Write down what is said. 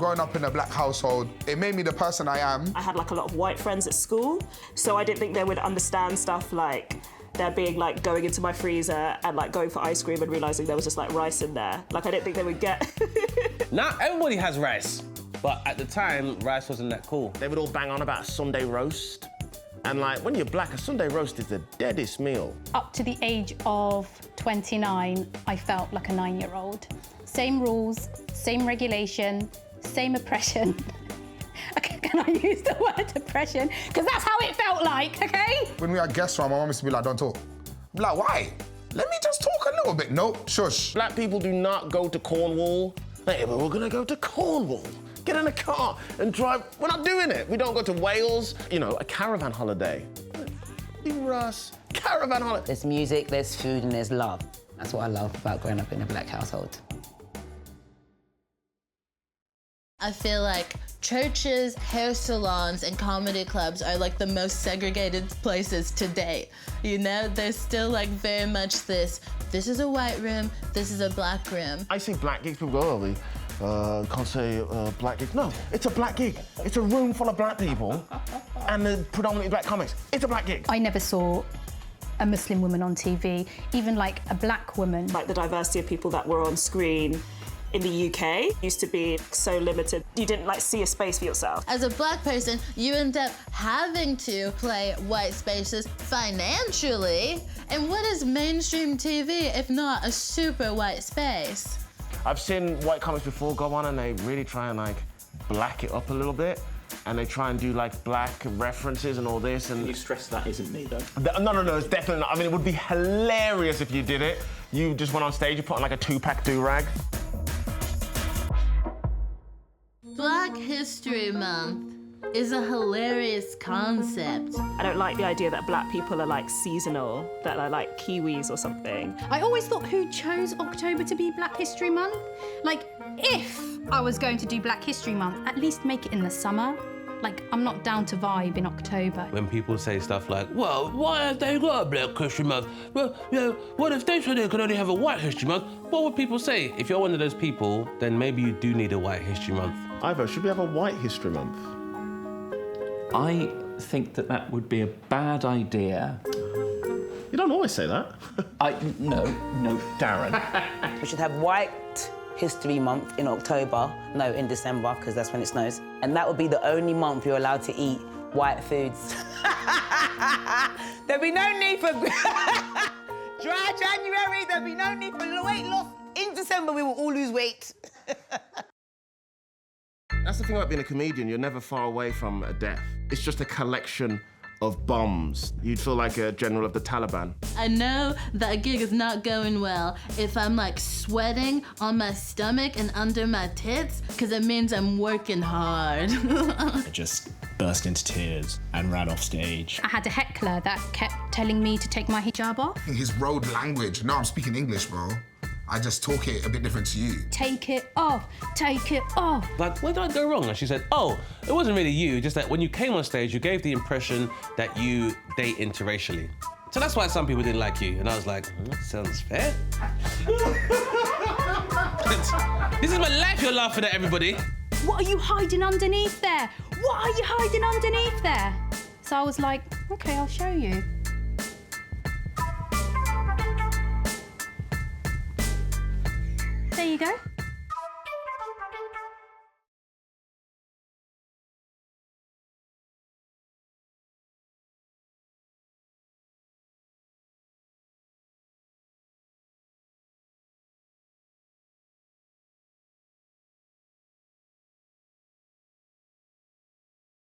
Growing up in a black household, it made me the person I am. I had like a lot of white friends at school, so I didn't think they would understand stuff like there being like going into my freezer and like going for ice cream and realising there was just like rice in there. Like I didn't think they would get. Now everybody has rice, but at the time, rice wasn't that cool. They would all bang on about a Sunday roast. And like, when you're black, a Sunday roast is the deadest meal. Up to the age of 29, I felt like a 9-year-old. Same rules, same regulation, same oppression. Can I use the word oppression? Because that's how it felt like, okay? When we had guests around, my mum used to be like, don't talk. I'm like, why? Let me just talk a little bit. No, shush. Black people do not go to Cornwall. Hey, but we're gonna go to Cornwall. Get in a car and drive. We're not doing it. We don't go to Wales. You know, a caravan holiday. Russ, caravan holiday. There's music, there's food, and there's love. That's what I love about growing up in a black household. I feel like churches, hair salons, and comedy clubs are like the most segregated places to date. You know, there's still like very much this is a white room, this is a black room. I see black gigs, people go, oh, can't say black gig. No, it's a black gig. It's a room full of black people and predominantly black comics. It's a black gig. I never saw a Muslim woman on TV, even like a black woman. Like the diversity of people that were on screen in the UK used to be so limited. You didn't like see a space for yourself. As a black person, you end up having to play white spaces financially. And what is mainstream TV if not a super white space? I've seen white comics before go on and they really try and like black it up a little bit. And they try and do like black references and all this. And you stress that isn't me though. No, it's definitely not. I mean, it would be hilarious if you did it. You just went on stage, you put on like a 2-pack do-rag. Black History Month is a hilarious concept. I don't like the idea that black people are like seasonal, that are like Kiwis or something. I always thought, who chose October to be Black History Month? Like, if I was going to do Black History Month, at least make it in the summer. Like, I'm not down to vibe in October. When people say stuff like, well, why have they got a Black History Month? Well, you know, what if they said they could only have a White History Month? What would people say? If you're one of those people, then maybe you do need a White History Month. Ivo, should we have a White History Month? I think that would be a bad idea. You don't always say that. No, Darren. We should have White History Month in October. No, in December, because that's when it snows. And that would be the only month you're allowed to eat white foods. There'll be no need for dry January. There'll be no need for weight loss. In December, we will all lose weight. That's the thing about being a comedian, you're never far away from a death. It's just a collection of bombs. You'd feel like a general of the Taliban. I know that a gig is not going well if I'm like sweating on my stomach and under my tits, because it means I'm working hard. I just burst into tears and ran off stage. I had a heckler that kept telling me to take my hijab off. His road language, no, I'm speaking English, bro. I just talk it a bit different to you. Take it off, take it off. Like, where did I go wrong? And she said, oh, it wasn't really you, just that when you came on stage, you gave the impression that you date interracially. So that's why some people didn't like you. And I was like, sounds fair. This is my life, you're laughing at everybody. What are you hiding underneath there? What are you hiding underneath there? So I was like, okay, I'll show you.